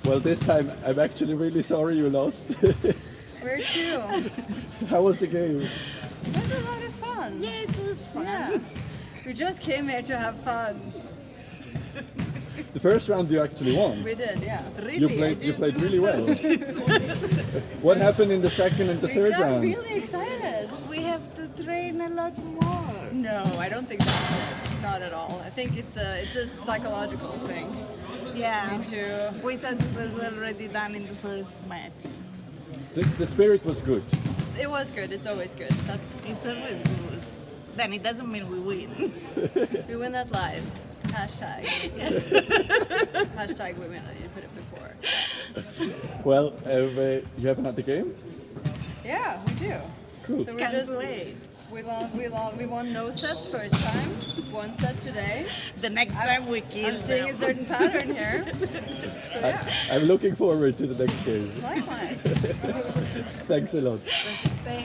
Well, this time I'm actually really sorry you lost. Where to? How was the game? It was a lot of fun. Yeah, it was fun. Yeah. We just came here to have fun. The first round you actually won. We did, yeah. Really, You played really well. What happened in the second and the We third got round? really excited. We have to train a lot more. No, I don't think that's it. Not at all. I think it's a psychological thing. Yeah. Me too. We thought it was already done in the first match. The spirit was good. It was good. It's always good. It's always good. Then it doesn't mean we win. We win that live. Hashtag. Hashtag we win it. You put it before. Well, you have another game? Yeah, we do. Cool. So Can't wait. we won no sets first time. One set today. The next time we kill I'm seeing a them. certain pattern here. So yeah, I'm looking forward to the next game. likewise. Thanks a lot. Thank you.